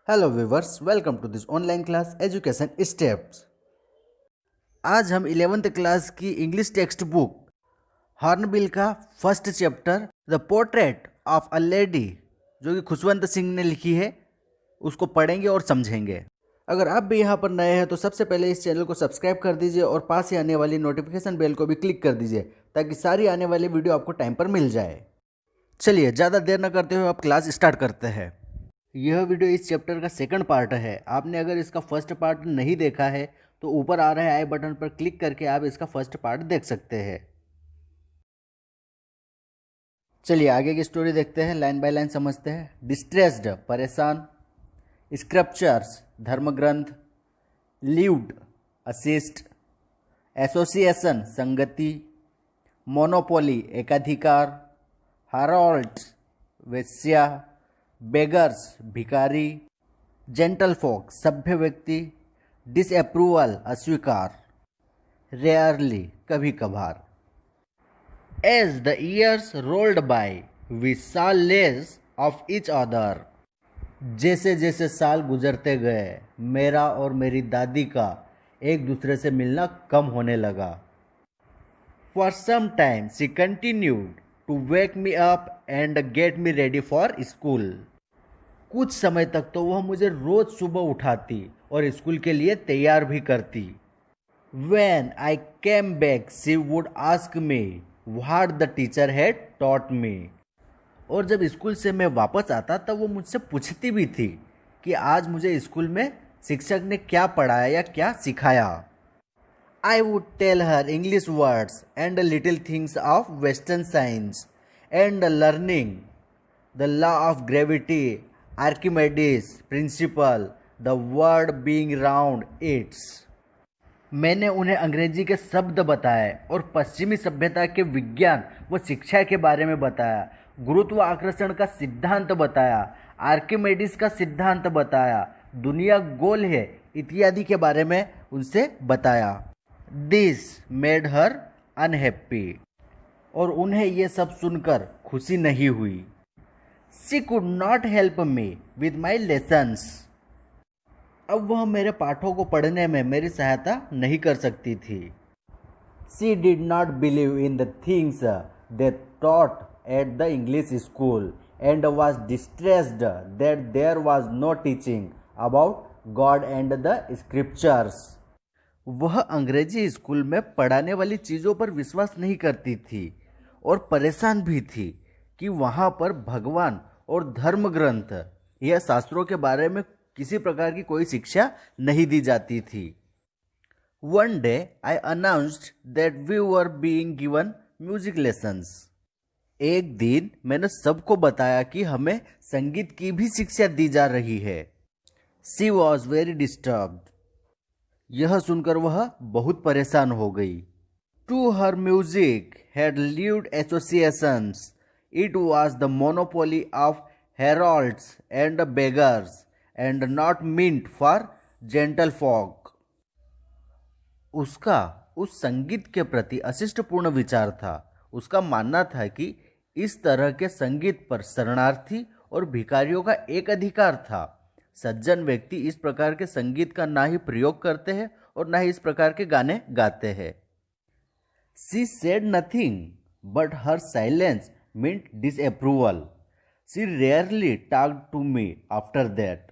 Hello viewers, welcome to this online class education steps. आज हम 11th class की English textbook Hornbill का first chapter the portrait of a lady, जो कि खुशवंत सिंह ने लिखी है, उसको पढ़ेंगे और समझेंगे। अगर आप भी यहाँ पर नए हैं तो सबसे पहले इस चैनल को सब्सक्राइब कर दीजिए और पास ही आने वाली नोटिफिकेशन बेल को भी क्लिक कर दीजिए ताकि सारी आने वाली वीडियो आपको टाइम पर मिल जाए। चलिए ज़्यादा देर न करते हुए अब क्लास स्टार्ट करते हैं। यह वीडियो इस चैप्टर का सेकंड पार्ट है। आपने अगर इसका फर्स्ट पार्ट नहीं देखा है तो ऊपर आ रहे आई बटन पर क्लिक करके आप इसका फर्स्ट पार्ट देख सकते हैं। चलिए आगे की स्टोरी देखते हैं, लाइन बाय लाइन समझते हैं। डिस्ट्रेस्ड परेशान, स्क्रिप्चर्स धर्म ग्रंथ, लीव्ड असिस्ट, एसोसिएशन संगति, मोनोपोली एकाधिकार, हेरोल्ड वेश्या, बेगर्स भिखारी, जेंटल फोक सभ्य व्यक्ति, डिसअप्रूवल अस्वीकार, रेयरली कभी कभार। As the years rolled by we saw less of each other. जैसे जैसे साल गुजरते गए मेरा और मेरी दादी का एक दूसरे से मिलना कम होने लगा। For some time she continued to wake me up and get me ready for school. कुछ समय तक तो वह मुझे रोज सुबह उठाती और स्कूल के लिए तैयार भी करती। When I came back, she would ask me what the teacher had taught me. और जब स्कूल से मैं वापस आता तब वो मुझसे पूछती भी थी कि आज मुझे स्कूल में शिक्षक ने क्या पढ़ाया या क्या सिखाया। I would tell her English words and little things of Western science and learning the law of gravity, Archimedes principle, the world being round its। मैंने उन्हें अंग्रेजी के शब्द बताए और पश्चिमी सभ्यता के विज्ञान व शिक्षा के बारे में बताया, गुरुत्व आकर्षण का सिद्धांत बताया, आर्किमेडिस का सिद्धांत बताया, दुनिया गोल है इत्यादि के बारे में उनसे बताया। This made her unhappy. और उन्हें यह सब सुनकर खुशी नहीं हुई। She could not help me with my lessons. अब वह मेरे पाठों को पढ़ने में मेरी सहायता नहीं कर सकती थी। She did not believe in the things they taught at the English school and was distressed that there was no teaching about God and the scriptures. वह अंग्रेजी स्कूल में पढ़ाने वाली चीज़ों पर विश्वास नहीं करती थी और परेशान भी थी कि वहाँ पर भगवान और धर्म ग्रंथ या शास्त्रों के बारे में किसी प्रकार की कोई शिक्षा नहीं दी जाती थी। One day I announced that we were being given music lessons. एक दिन मैंने सबको बताया कि हमें संगीत की भी शिक्षा दी जा रही है। She was very disturbed. यह सुनकर वह बहुत परेशान हो गई। To her music had lived associations. It was the monopoly of harlots and beggars and not meant for gentlefolk. उसका उस संगीत के प्रति अशिष्टपूर्ण विचार था। उसका मानना था कि इस तरह के संगीत पर शरणार्थी और भिखारियों का एक अधिकार था। सज्जन व्यक्ति इस प्रकार के संगीत का ना ही प्रयोग करते हैं और ना ही इस प्रकार के गाने गाते हैं। She said nothing but her silence meant disapproval. She rarely talked to me after that.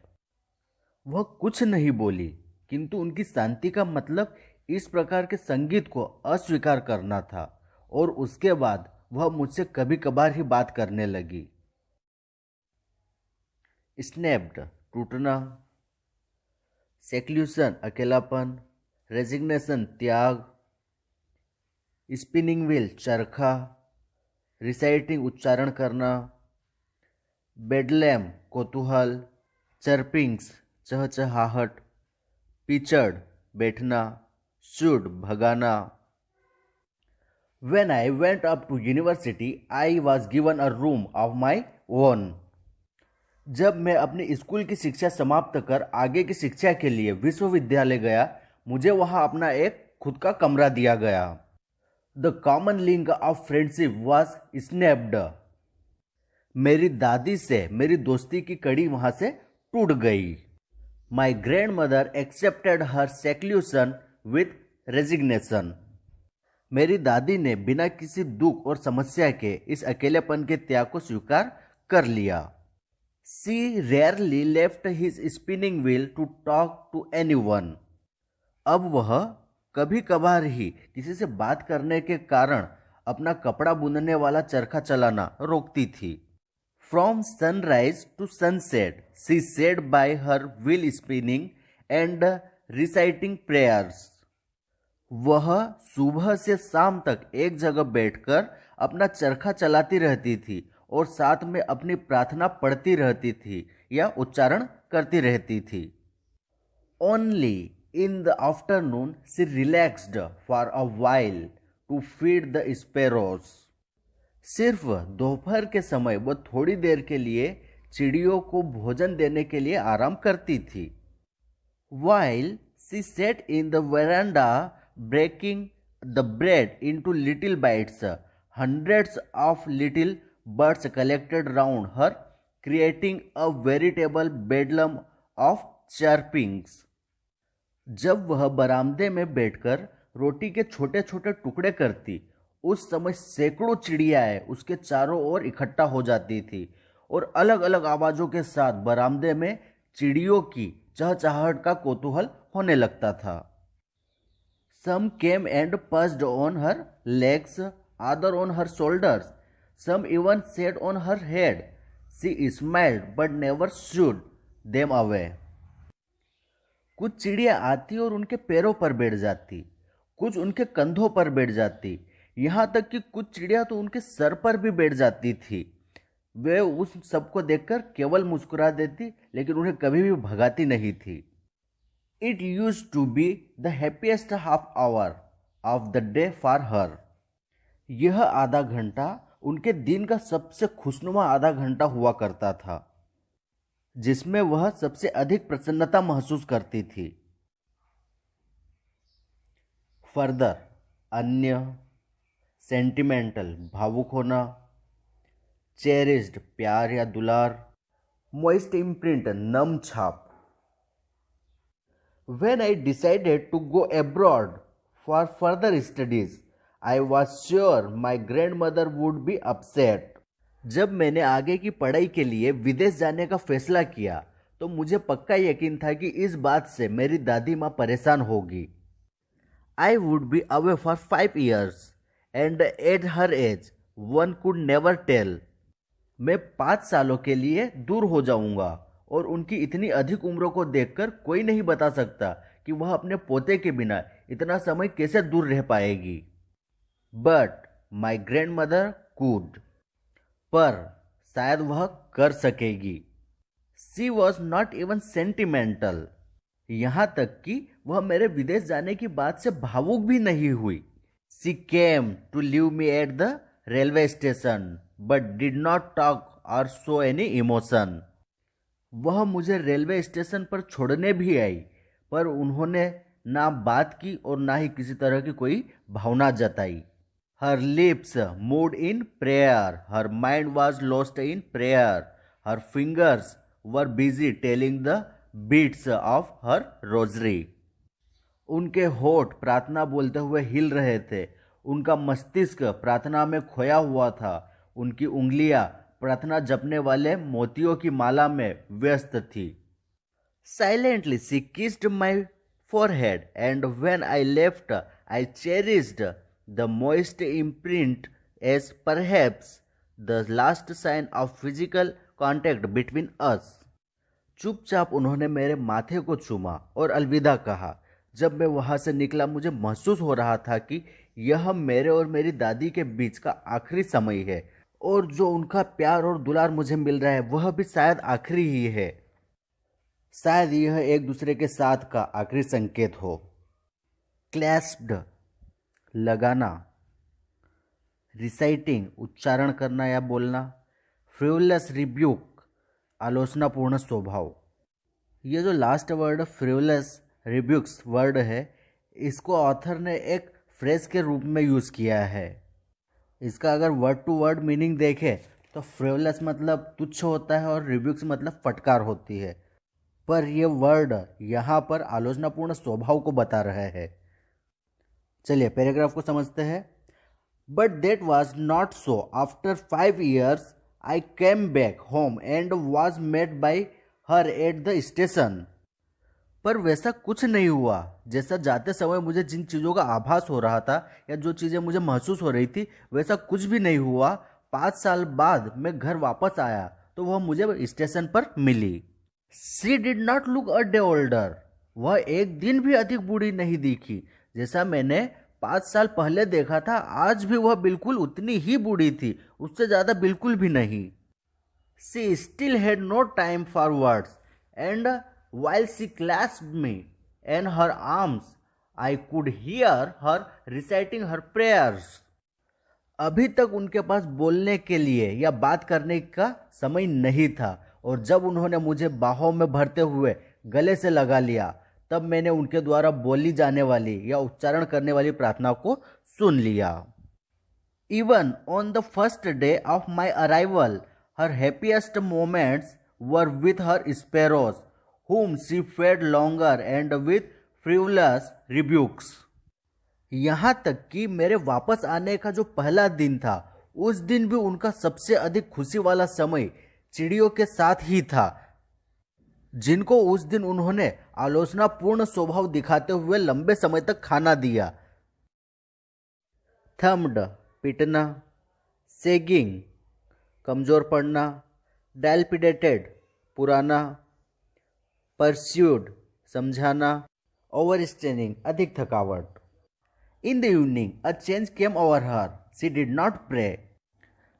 वह कुछ नहीं बोली, किंतु उनकी शांति का मतलब इस प्रकार के संगीत को अस्वीकार करना था और उसके बाद वह मुझसे कभी कभार ही बात करने लगी। स्नैप्ड टूटना, सेक्ल्यूशन अकेलापन, रेजिग्नेशन त्याग, स्पिनिंग व्हील चरखा, रिसाइटिंग उच्चारण करना, बेडलैम कौतूहल, चर्पिंग्स चहचहाहट, पिचड़ बैठना, should भगाना। When I went up to university, I was given a room of my own। जब मैं अपनी स्कूल की शिक्षा समाप्त कर आगे की शिक्षा के लिए विश्वविद्यालय गया, मुझे वहां अपना एक खुद का कमरा दिया गया। The common link of friendship was snapped. मेरी दादी से मेरी दोस्ती की कड़ी वहां से टूट गई। My grand mother accepted her seclusion with resignation. मेरी दादी ने बिना किसी दुख और समस्या के इस अकेलेपन के त्याग को स्वीकार कर लिया। She rarely left his spinning wheel to talk to anyone. अब वह कभी कभार ही किसी से बात करने के कारण अपना कपड़ा बुनने वाला चरखा चलाना रोकती थी। From sunrise to sunset she said by her wheel spinning and reciting prayers. वह सुबह से शाम तक एक जगह बैठकर अपना चरखा चलाती रहती थी और साथ में अपनी प्रार्थना पढ़ती रहती थी या उच्चारण करती रहती थी। Only in the afternoon she relaxed for a while to feed the sparrows. सिर्फ दोपहर के समय वह थोड़ी देर के लिए चिड़ियों को भोजन देने के लिए आराम करती थी। While she sat in the veranda breaking the bread into little bites, hundreds of little birds collected round her, creating a veritable bedlam of chirpings. जब वह बरामदे में बैठकर रोटी के छोटे छोटे टुकड़े करती, उस समय सैकड़ों चिड़ियाएं उसके चारों ओर इकट्ठा हो जाती थी और अलग अलग आवाजों के साथ बरामदे में चिड़ियों की चहचहाहट का कौतूहल होने लगता था। Some came and perched on her legs, other on her shoulders. Some even sat on her head. She smiled but never shooed them away. कुछ चिड़िया आती और उनके पैरों पर बैठ जाती, कुछ उनके कंधों पर बैठ जाती, यहाँ तक कि कुछ चिड़िया तो उनके सर पर भी बैठ जाती थी। वे उस सबको देखकर केवल मुस्कुरा देती, लेकिन उन्हें कभी भी भगाती नहीं थी। It used to be the happiest half hour of the day for her. यह आधा घंटा उनके दिन का सबसे खुशनुमा आधा घंटा हुआ करता था, जिसमें वह सबसे अधिक प्रसन्नता महसूस करती थी। फर्दर, अन्य, सेंटिमेंटल, भावुक होना, चेरिस्ड, प्यार या दुलार, मॉइस्ट इम्प्रिंट, नम छाप। When I decided to go abroad for further studies, I was sure my grandmother would be upset. जब मैंने आगे की पढ़ाई के लिए विदेश जाने का फैसला किया, तो मुझे पक्का यकीन था कि इस बात से मेरी दादी माँ परेशान होगी। I would be away for 5 years, and at her age, one could never tell. मैं 5 सालों के लिए दूर हो जाऊंगा और उनकी इतनी अधिक उम्रों को देखकर कोई नहीं बता सकता कि वह अपने पोते के बिना इतना समय कैसे दूर रह पाएगी। But my grand mother could, पर शायद वह कर सकेगी। She was not even sentimental, यहाँ तक कि वह मेरे विदेश जाने की बात से भावुक भी नहीं हुई। She came to leave me at the railway station but did not talk or show any emotion. वह मुझे रेलवे स्टेशन पर छोड़ने भी आई, पर उन्होंने ना बात की और ना ही किसी तरह की कोई भावना जताई। Her lips moved in prayer, her mind was lost in prayer, her fingers were busy telling the beats of her rosary. उनके होठ प्रार्थना बोलते हुए हिल रहे थे, उनका मस्तिष्क प्रार्थना में खोया हुआ था, उनकी उंगलियां प्रार्थना जपने वाले मोतियों की माला में व्यस्त थी। Silently she kissed my forehead, and when I left, I cherished the moist imprint as perhaps the last sign of physical contact between us. चुपचाप उन्होंने मेरे माथे को चूमा और अलविदा कहा। जब मैं वहां से निकला, मुझे महसूस हो रहा था कि यह मेरे और मेरी दादी के बीच का आखिरी समय है, और जो उनका प्यार और दुलार मुझे मिल रहा है वह भी शायद आखिरी ही है। शायद यह एक दूसरे के साथ का आखिरी संकेत हो। क्लैस्प्ड, लगाना। रिसाइटिंग, उच्चारण करना या बोलना। फ्रिवलस रिब्यूक, आलोचनापूर्ण स्वभाव। ये जो लास्ट वर्ड फ्रिवलस रिब्यूक्स वर्ड है, इसको ऑथर ने एक फ्रेज के रूप में यूज़ किया है। इसका अगर वर्ड टू वर्ड मीनिंग देखें तो फ्रिवलस मतलब तुच्छ होता है और रिब्यूक्स मतलब फटकार होती है। पर ये वर्ड यहाँ पर आलोचनापूर्ण स्वभाव को बता रहा है। चलिए पैराग्राफ को समझते हैं। But that was not so. After 5 years I came back home and was met by her at the station. पर वैसा कुछ नहीं हुआ जैसा जाते समय मुझे जिन चीज़ों का आभास हो रहा था या जो चीज़ें मुझे महसूस हो रही थी वैसा कुछ भी नहीं हुआ। 5 साल बाद मैं घर वापस आया तो वह मुझे स्टेशन पर मिली। She did not look a day older. वह एक दिन भी अधिक बूढ़ी नहीं दिखी। जैसा मैंने 5 साल पहले देखा था आज भी वह बिल्कुल उतनी ही बूढ़ी थी, उससे ज़्यादा बिल्कुल भी नहीं। She still had no time for words and while she clasped me in her arms, I could hear her reciting her prayers. अभी तक उनके पास बोलने के लिए या बात करने का समय नहीं था और जब उन्होंने मुझे बाहों में भरते हुए गले से लगा लिया तब मैंने उनके द्वारा बोली जाने वाली या उच्चारण करने वाली प्रार्थना को सुन लिया। Even on the first day of my arrival, her happiest moments were with her sparrows, whom she fed longer and with frivolous rebukes. यहाँ तक कि मेरे वापस आने का जो पहला दिन था उस दिन भी उनका सबसे अधिक खुशी वाला समय चिड़ियों के साथ ही था, जिनको उस दिन उन्होंने आलोचनापूर्ण स्वभाव दिखाते हुए लंबे समय तक खाना दिया। थम्ड पीटना, सेगिंग कमजोर पड़ना, डायलपिडेटेड पुराना, परस्यूड समझाना, ओवर स्ट्रेनिंग अधिक थकावट। In the evening a change came over her, she did not pray.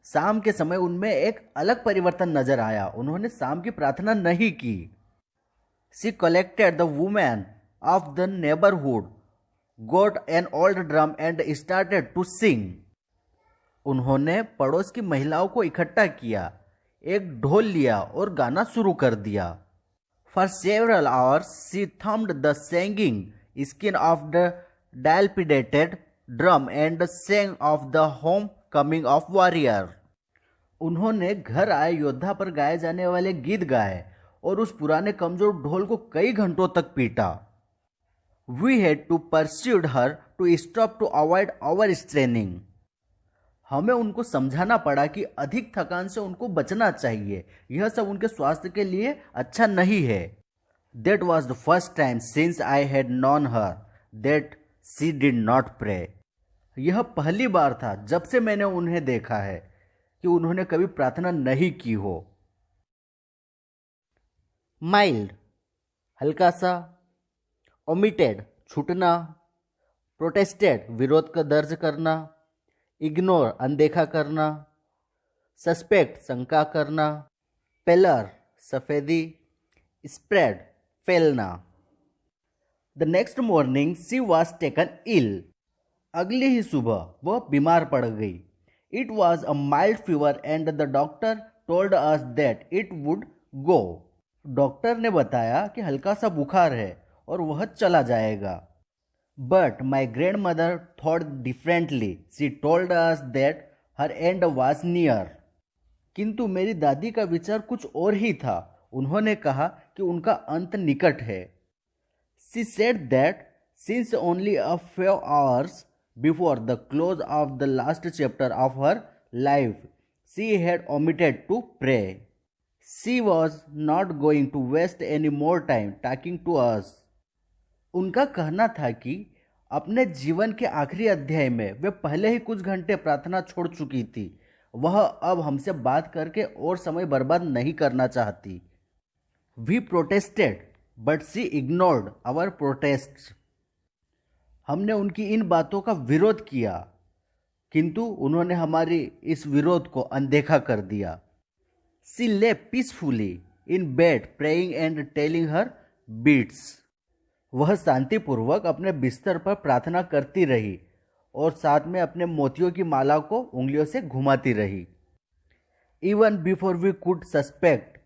शाम के समय उनमें एक अलग परिवर्तन नजर आया, उन्होंने शाम की प्रार्थना नहीं की। She collected the women of the neighbourhood, got an old drum and started to sing. उन्होंने पड़ोस की महिलाओं को इकट्ठा किया, एक ढोल लिया और गाना शुरू कर दिया। For several hours she thumped the sagging skin of the dilapidated drum and sang of the homecoming of warrior. उन्होंने घर आए योद्धा पर गाए जाने वाले गीत गाए और उस पुराने कमजोर ढोल को कई घंटों तक पीटा। We had to persuade her to stop to avoid overstraining. हमें उनको समझाना पड़ा कि अधिक थकान से उनको बचना चाहिए, यह सब उनके स्वास्थ्य के लिए अच्छा नहीं है। That was the first time since I had known her that she did not pray. यह पहली बार था जब से मैंने उन्हें देखा है कि उन्होंने कभी प्रार्थना नहीं की हो। माइल्ड हल्का सा, ओमिटेड छूटना, प्रोटेस्टेड विरोध का दर्ज करना, इग्नोर अनदेखा करना, सस्पेक्ट शंका करना, पेलर सफेदी, स्प्रेड फैलना। The next morning she was taken ill. अगली ही सुबह वह बीमार पड़ गई। It was a mild fever and the doctor told us that it would go. Doctor ने बताया कि हल्का सा बुखार है और वह चला जाएगा। But my grandmother thought differently. She told us that her end was near. किंतु मेरी दादी का विचार कुछ और ही था। उन्होंने कहा कि उनका अंत निकट है। She said that since only a few hours before the close of the last chapter of her life, she had omitted to pray. She was not going to waste any more time talking to us. उनका कहना था कि अपने जीवन के आखिरी अध्याय में वे पहले ही कुछ घंटे प्रार्थना छोड़ चुकी थी। वह अब हमसे बात करके और समय बर्बाद नहीं करना चाहती। We protested but she ignored our protests. हमने उनकी इन बातों का विरोध किया किंतु उन्होंने हमारी इस विरोध को अनदेखा कर दिया। She lay peacefully in bed praying and telling her beats. वह शांतिपूर्वक अपने बिस्तर पर प्रार्थना करती रही और साथ में अपने मोतियों की माला को उंगलियों से घुमाती रही। Even before we could suspect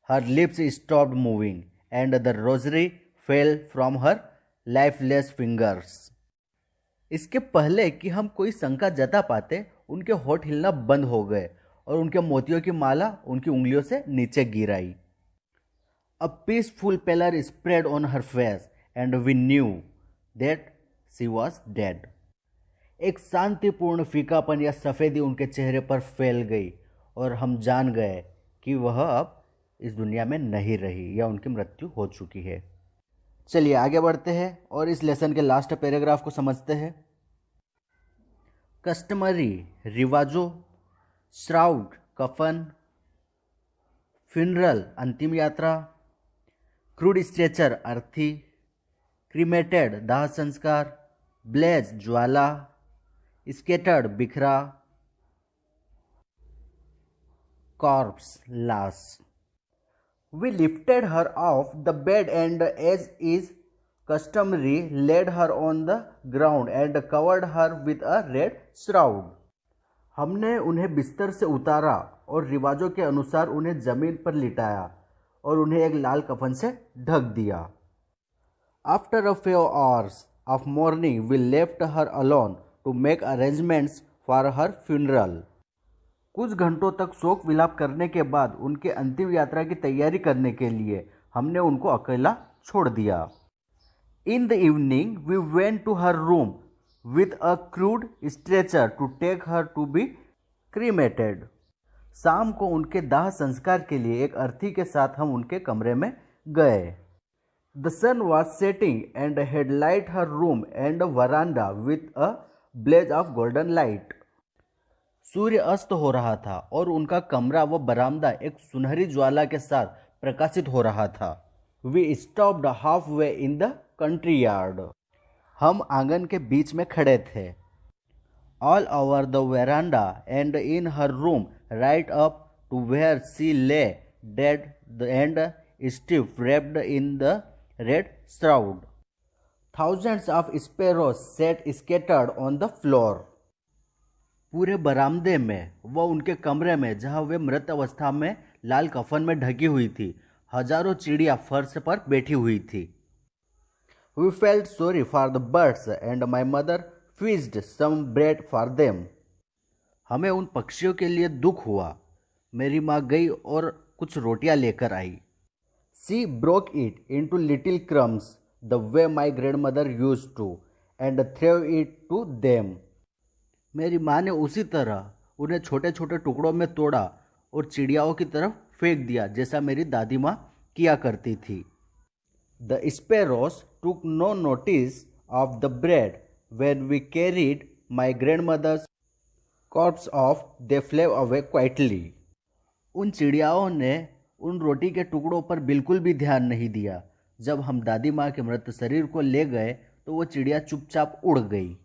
her lips stopped moving and the rosary fell from her lifeless fingers. इसके पहले कि हम कोई शंका जता पाते उनके होठ हिलना बंद हो गए और उनके मोतियों की माला उनकी उंगलियों से नीचे गिर आई। A peaceful pallor spread on her face and we knew that she was dead. एक शांतिपूर्ण फीकापन या सफ़ेदी उनके चेहरे पर फैल गई और हम जान गए कि वह अब इस दुनिया में नहीं रही या उनकी मृत्यु हो चुकी है। चलिए आगे बढ़ते हैं और इस लेसन के लास्ट पैराग्राफ को समझते हैं। कस्टमरी रिवाजों, श्राउड कफन, फ्यूनरल अंतिम यात्रा, क्रूड स्ट्रेचर अर्थी, क्रीमेटेड दाह संस्कार, ब्लेज ज्वाला, स्केटर्ड बिखरा, कॉर्प्स लाश। We lifted her off the bed and as is customary laid her on the ground and covered her with a red shroud. हमने उन्हें बिस्तर से उतारा और रिवाजों के अनुसार उन्हें जमीन पर लिटाया और उन्हें एक लाल कफन से ढक दिया। After a few hours of mourning, we left her alone to make arrangements for her funeral. कुछ घंटों तक शोक विलाप करने के बाद उनके अंतिम यात्रा की तैयारी करने के लिए हमने उनको अकेला छोड़ दिया। In the evening we went to her room with a crude stretcher to take her to be cremated. शाम को उनके दाह संस्कार के लिए एक अर्थी के साथ हम उनके कमरे में गए। The sun was setting and had light her room and verandah with a blaze of golden light. सूर्य अस्त हो रहा था और उनका कमरा व बरामदा एक सुनहरी ज्वाला के साथ प्रकाशित हो रहा था। We stopped halfway in the courtyard. हम आंगन के बीच में खड़े थे। All over the veranda and in her room right up to where she lay dead and stiff wrapped in the red shroud. Thousands of sparrows sat scattered on the floor. पूरे बरामदे में व उनके कमरे में जहां वे मृत अवस्था में लाल कफन में ढकी हुई थी, हजारों चिड़िया फर्श पर बैठी हुई थी। We felt sorry for the birds and my mother fished some bread for them. हमें उन पक्षियों के लिए दुख हुआ। मेरी माँ गई और कुछ रोटियां लेकर आई। She broke it into little crumbs the way my grandmother used to and threw it to them. मेरी माँ ने उसी तरह उन्हें छोटे छोटे टुकड़ों में तोड़ा और चिड़ियाओं की तरफ फेंक दिया जैसा मेरी दादी माँ किया करती थी। The sparrows took no notice of the bread when we carried my grand mother's corpse off they flew away quietly. उन चिड़ियाओं ने उन रोटी के टुकड़ों पर बिल्कुल भी ध्यान नहीं दिया। जब हम दादी माँ के मृत शरीर को ले गए तो वो चिड़िया चुपचाप उड़ गई।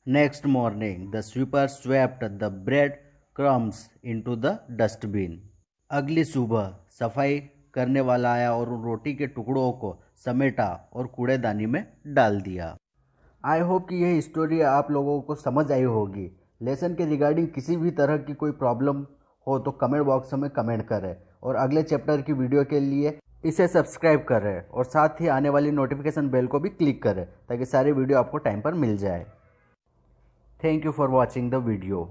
Next morning, the sweeper swept the bread crumbs into the dustbin. अगली सुबह सफाई करने वाला आया और उन रोटी के टुकड़ों को समेटा और कूड़ेदानी में डाल दिया। आई होप कि यह स्टोरी आप लोगों को समझ आई होगी। लेसन के रिगार्डिंग किसी भी तरह की कोई प्रॉब्लम हो तो कमेंट बॉक्स में कमेंट करें और अगले चैप्टर की वीडियो के लिए इसे सब्सक्राइब करें और साथ ही आने वाली नोटिफिकेशन बेल को भी क्लिक करें ताकि सारी वीडियो आपको टाइम पर मिल जाए। Thank you for watching the video.